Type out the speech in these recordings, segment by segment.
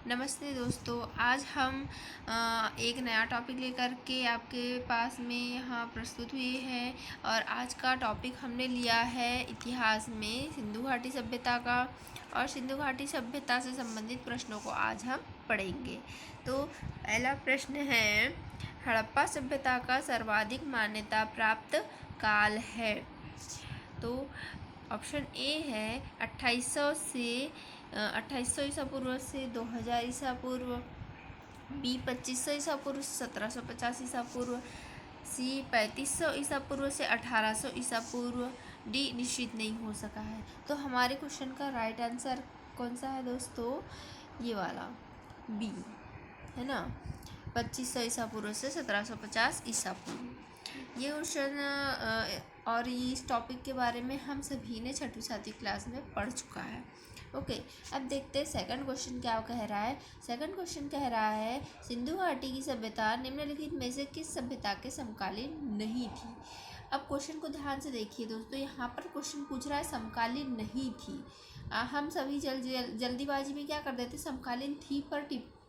नमस्ते दोस्तों, आज हम एक नया टॉपिक लेकर के आपके पास में यहाँ प्रस्तुत हुए हैं। और आज का टॉपिक हमने लिया है इतिहास में सिंधु घाटी सभ्यता का। और सिंधु घाटी सभ्यता से संबंधित प्रश्नों को आज हम पढ़ेंगे। तो पहला प्रश्न है, हड़प्पा सभ्यता का सर्वाधिक मान्यता प्राप्त काल है। तो ऑप्शन ए है 2800 ईसा पूर्व से 2000 ईसा पूर्व, बी 2500 ईसा पूर्व से 1750 ईसा पूर्व, सी 3500 ईसा पूर्व से 1800 ईसा पूर्व, डी निश्चित नहीं हो सका है। तो हमारे क्वेश्चन का राइट आंसर कौन सा है दोस्तों? ये वाला बी है ना, 2500 ईसा पूर्व से 1750 ईसा पूर्व। ये क्वेश्चन और इस टॉपिक के बारे में हम सभी ने छठी सातवीं क्लास में पढ़ चुका है। ओके, अब देखते हैं सेकंड क्वेश्चन क्या कह रहा है। सेकंड क्वेश्चन कह रहा है, सिंधु घाटी की सभ्यता निम्नलिखित में से किस सभ्यता के समकालीन नहीं थी। अब क्वेश्चन को ध्यान से देखिए दोस्तों, यहाँ पर क्वेश्चन पूछ रहा है समकालीन नहीं थी। हम सभी जल्दीबाजी में क्या कर देते, समकालीन थी पर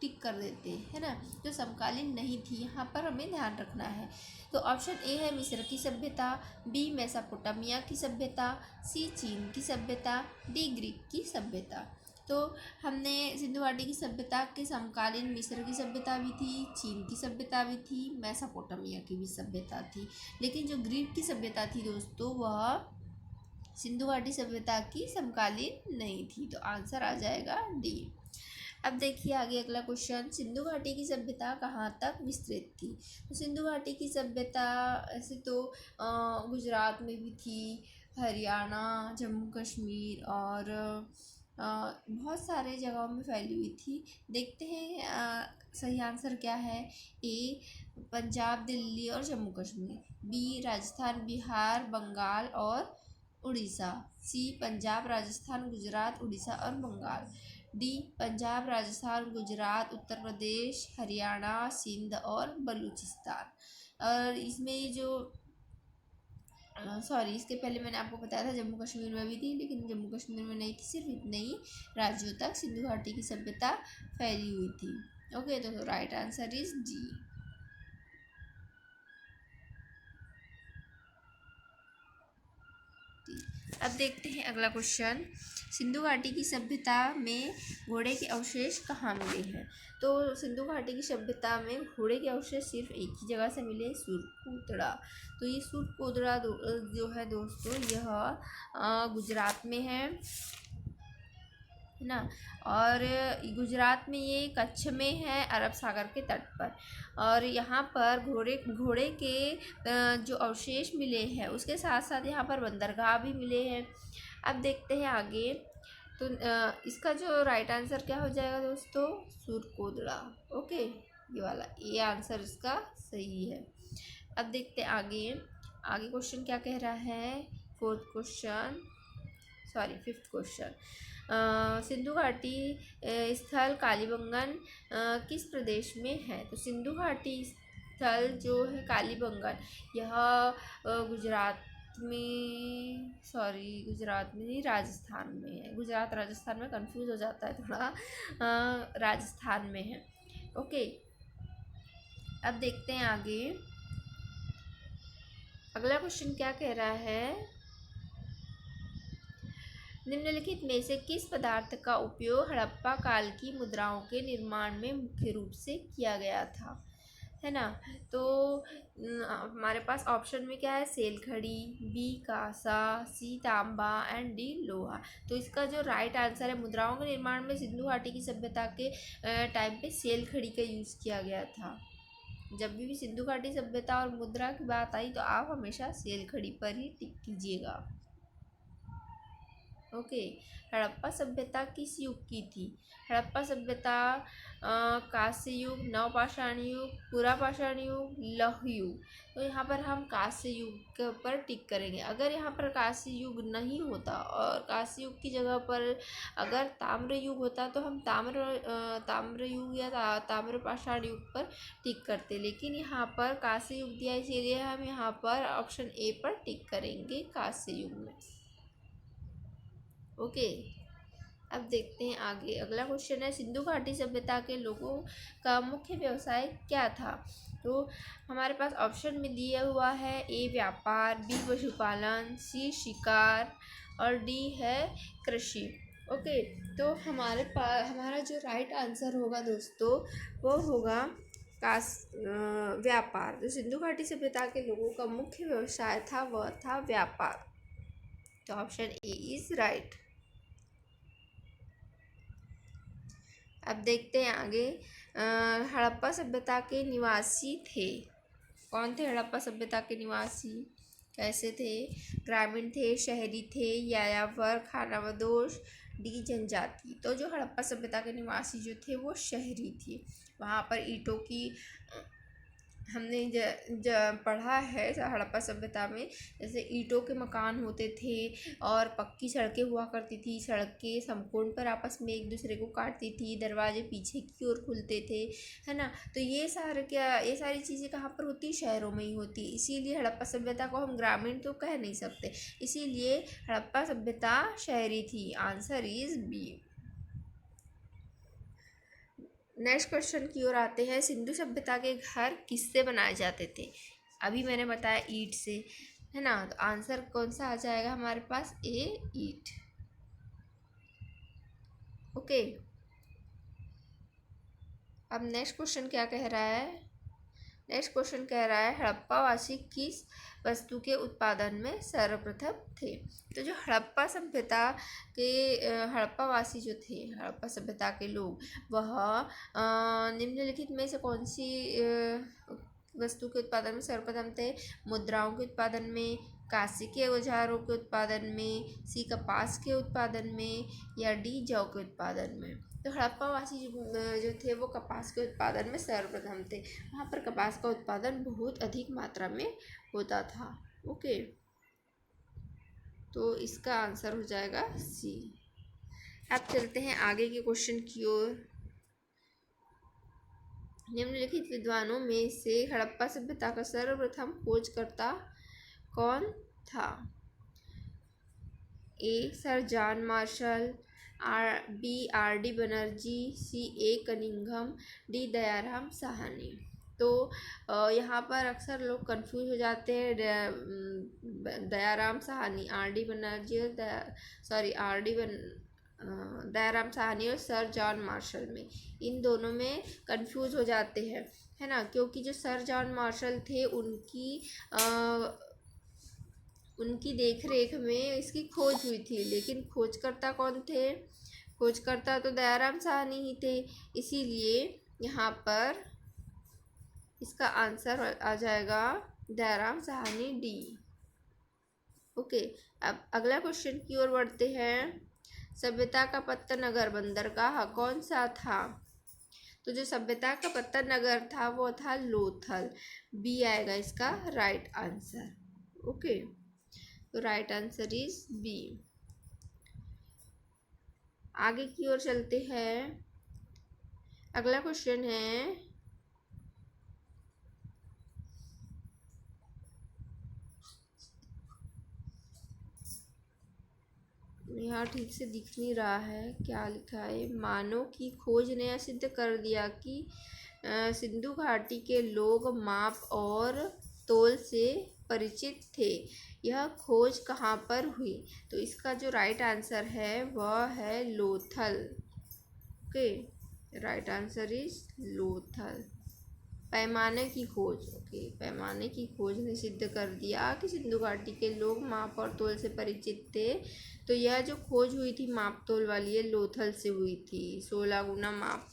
टिक कर देते है ना। जो समकालीन नहीं थी यहाँ पर हमें ध्यान रखना है। तो ऑप्शन ए है मिस्र की सभ्यता, बी मेसोपोटामिया की सभ्यता, सी चीन की सभ्यता, डी ग्रीक की सभ्यता। तो हमने सिंधु घाटी की सभ्यता के समकालीन मिस्र की सभ्यता भी थी, चीन की सभ्यता भी थी, मेसोपोटामिया की भी सभ्यता थी। लेकिन जो ग्रीक की सभ्यता थी दोस्तों, वह सिंधु घाटी सभ्यता की समकालीन नहीं थी। तो आंसर आ जाएगा डी। अब देखिए आगे अगला क्वेश्चन, सिंधु घाटी की सभ्यता कहाँ तक विस्तृत थी। तो सिंधु घाटी की सभ्यता ऐसे तो गुजरात में भी थी, हरियाणा, जम्मू कश्मीर और बहुत सारे जगहों में फैली हुई थी। देखते हैं सही आंसर क्या है। ए पंजाब, दिल्ली और जम्मू कश्मीर, बी राजस्थान, बिहार, बंगाल और उड़ीसा, सी पंजाब, राजस्थान, गुजरात, उड़ीसा और बंगाल, डी पंजाब, राजस्थान, गुजरात, उत्तर प्रदेश, हरियाणा, सिंध और बलूचिस्तान। और इसमें जो इसके पहले मैंने आपको बताया था जम्मू कश्मीर में भी थी, लेकिन जम्मू कश्मीर में नहीं थी, सिर्फ इतने ही राज्यों तक सिंधु घाटी की सभ्यता फैली हुई थी। ओके, तो राइट आंसर इज डी। अब देखते हैं अगला क्वेश्चन, सिंधु घाटी की सभ्यता में घोड़े के अवशेष कहाँ मिले हैं। तो सिंधु घाटी की सभ्यता में घोड़े के अवशेष सिर्फ एक ही जगह से मिले, सुरकोतड़ा। तो ये सुरकोतड़ा जो है दोस्तों, यह गुजरात में है ना। और गुजरात में ये कच्छ में है, अरब सागर के तट पर। और यहाँ पर घोड़े के जो अवशेष मिले हैं, उसके साथ साथ यहाँ पर बंदरगाह भी मिले हैं। अब देखते हैं आगे। तो इसका जो राइट आंसर क्या हो जाएगा दोस्तों? सुरकोतड़ा। ओके, ये वाला ये आंसर इसका सही है। अब देखते हैं आगे। आगे क्वेश्चन क्या कह रहा है, फिफ्थ क्वेश्चन, सिंधु घाटी स्थल कालीबंगन किस प्रदेश में है। तो सिंधु घाटी स्थल जो है कालीबंगन, यह गुजरात में नहीं, राजस्थान में है। गुजरात राजस्थान में कंफ्यूज हो जाता है थोड़ा, राजस्थान में है। ओके, अब देखते हैं आगे। अगला क्वेश्चन क्या कह रहा है, निम्नलिखित में से किस पदार्थ का उपयोग हड़प्पा काल की मुद्राओं के निर्माण में मुख्य रूप से किया गया था, है ना। तो हमारे पास ऑप्शन में क्या है, सेलखड़ी, बी कांसा, सी तांबा एंड डी लोहा। तो इसका जो राइट आंसर है, मुद्राओं के निर्माण में सिंधु घाटी की सभ्यता के टाइम पे सेलखड़ी का यूज़ किया गया था। जब भी सिंधु घाटी सभ्यता और मुद्रा की बात आई तो आप हमेशा सेलखड़ी पर ही टिक कीजिएगा। ओके, हड़प्पा सभ्यता किस युग की थी। हड़प्पा सभ्यता कांस्य युग, नवपाषाण युग, पुरापाषाण युग, लौह युग। तो यहाँ पर हम कांस्य युग के ऊपर टिक करेंगे। अगर यहाँ पर कांस्य युग नहीं होता और कांस्य युग की जगह पर अगर ताम्र युग होता तो हम ताम्र युग या ताम्रपाषाण युग पर टिक करते, लेकिन यहाँ पर कांस्य युग दिया, इसीलिए हम यहाँ पर ऑप्शन ए पर टिक करेंगे, कांस्य युग में। ओके, अब देखते हैं आगे। अगला क्वेश्चन है, सिंधु घाटी सभ्यता के लोगों का मुख्य व्यवसाय क्या था? तो हमारे पास ऑप्शन में दिया हुआ है, ए व्यापार, बी पशुपालन, सी शिकार और डी है कृषि। ओके, तो हमारे पास हमारा जो राइट आंसर होगा दोस्तों वो होगा व्यापार। जो सिंधु घाटी सभ्यता के लोगों का मुख्य व्यवसाय था वह था व्यापार। तो ऑप्शन ए इज राइट। अब देखते हैं आगे। हड़प्पा सभ्यता के निवासी थे। कौन थे हड़प्पा सभ्यता के निवासी? कैसे थे? ग्रामीण थे, शहरी थे, यायावर, खानाबदोश, डी जनजाति। तो जो हड़प्पा सभ्यता के निवासी जो थे वो शहरी थे। वहाँ पर ईंटों की हमने पढ़ा है हड़प्पा सभ्यता में, जैसे ईंटों के मकान होते थे और पक्की सड़कें हुआ करती थी। सड़कें समकोण पर आपस में एक दूसरे को काटती थी, दरवाजे पीछे की ओर खुलते थे, है ना। तो ये सारी चीज़ें कहाँ पर होती? शहरों में ही होती। इसीलिए हड़प्पा सभ्यता को हम ग्रामीण तो कह नहीं सकते, इसीलिए हड़प्पा सभ्यता शहरी थी। Answer is B. Next question की ओर आते हैं। सिंधु सभ्यता के घर किससे बनाए जाते थे? अभी मैंने बताया ईंट से, है ना। तो आंसर कौन सा आ जाएगा हमारे पास? ए ईंट। ओके, अब नेक्स्ट क्वेश्चन क्या कह रहा है? नेक्स्ट क्वेश्चन कह रहा है, हड़प्पावासी किस वस्तु के उत्पादन में सर्वप्रथम थे? तो जो हड़प्पा सभ्यता के हड़प्पावासी जो थे, हड़प्पा सभ्यता के लोग, वह निम्नलिखित में से कौन सी वस्तु के उत्पादन में सर्वप्रथम थे? मुद्राओं के उत्पादन में, कांसे के औजारों के उत्पादन में, सी कपास के उत्पादन में, या डी जौ के उत्पादन में। तो हड़प्पावासी जो थे वो कपास के उत्पादन में सर्वप्रथम थे। वहाँ पर कपास का उत्पादन बहुत अधिक मात्रा में होता था। ओके, तो इसका आंसर हो जाएगा सी। अब चलते हैं आगे के क्वेश्चन की ओर। निम्नलिखित विद्वानों में से हड़प्पा सभ्यता का सर्वप्रथम खोजकर्ता कौन था? A sir John Marshall, B R D Banerjee, C A Cunningham, D Dayaram Sahni. तो यहाँ पर अक्सर लोग कंफ्यूज हो जाते हैं। दयाराम साहनी, आर डी बनर्जी और दयाराम साहनी और सर जॉन मार्शल में, इन दोनों में कंफ्यूज हो जाते हैं, है ना। क्योंकि जो सर जॉन मार्शल थे उनकी देख रेख में इसकी खोज हुई थी, लेकिन खोजकर्ता कौन थे? खोजकर्ता तो दयाराम साहनी ही थे। इसीलिए यहाँ पर इसका आंसर आ जाएगा दयाराम साहनी, डी। ओके, अब अगला क्वेश्चन की ओर बढ़ते हैं। सभ्यता का पत्तन नगर बंदरगाह कौन सा था? तो जो सभ्यता का पत्तन नगर था वो था लोथल। बी आएगा इसका राइट आंसर। ओके, तो राइट आंसर इज बी। आगे की ओर चलते हैं। अगला क्वेश्चन है, यहाँ ठीक से दिख नहीं रहा है क्या लिखा है। मानव की खोज ने यह सिद्ध कर दिया कि सिंधु घाटी के लोग माप और तोल से परिचित थे। यह खोज कहाँ पर हुई? तो इसका जो राइट आंसर है वह है Lothal. Okay, right answer is Lothal. पैमाने की खोज। ओके, पैमाने की खोज ने सिद्ध कर दिया कि सिंधु घाटी के लोग माप और तोल से परिचित थे। तो यह जो खोज हुई थी माप तोल वाली, ये लोथल से हुई थी, 16 गुना माप।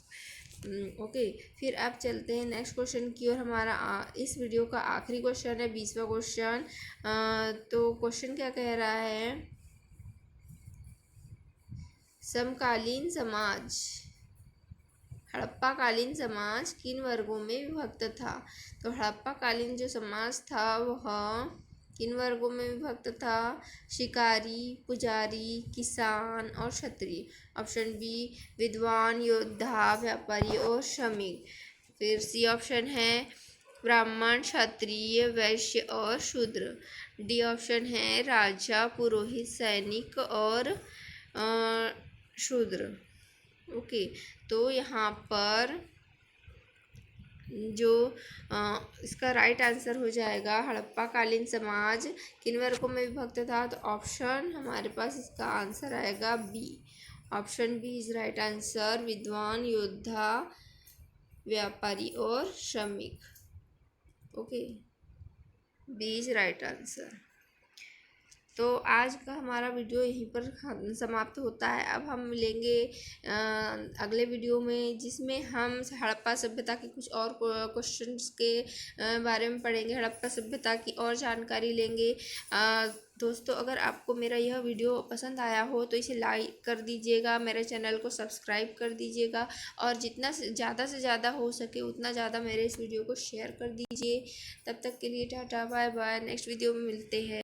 ओके, फिर अब चलते हैं नेक्स्ट क्वेश्चन की ओर। हमारा इस वीडियो का आखिरी क्वेश्चन है, 20वां क्वेश्चन। तो क्वेश्चन क्या कह रहा है? समकालीन समाज, हड़प्पाकालीन समाज किन वर्गों में विभक्त था? तो हड़प्पाकालीन जो समाज था वह किन वर्गों में विभक्त था? शिकारी, पुजारी, किसान और क्षत्रिय। ऑप्शन बी विद्वान, योद्धा, व्यापारी और श्रमिक। फिर सी ऑप्शन है ब्राह्मण, क्षत्रिय, वैश्य और शूद्र। डी ऑप्शन है राजा, पुरोहित, सैनिक और शूद्र। ओके, तो यहाँ पर जो इसका राइट आंसर हो जाएगा हड़प्पा कालीन समाज किन वर्गों में विभक्त था। तो ऑप्शन हमारे पास इसका आंसर आएगा B. Option B is right answer, विद्वान, योद्धा, व्यापारी और श्रमिक। Okay, B is right answer. तो आज का हमारा वीडियो यहीं पर समाप्त होता है। अब हम मिलेंगे अगले वीडियो में, जिसमें हम हड़प्पा सभ्यता के कुछ और क्वेश्चंस के बारे में पढ़ेंगे, हड़प्पा सभ्यता की और जानकारी लेंगे। दोस्तों, अगर आपको मेरा यह वीडियो पसंद आया हो तो इसे लाइक कर दीजिएगा, मेरे चैनल को सब्सक्राइब कर दीजिएगा और जितना ज़्यादा से ज़्यादा हो सके उतना ज़्यादा मेरे इस वीडियो को शेयर कर दीजिए। तब तक के लिए tata bye bye, next video में मिलते हैं।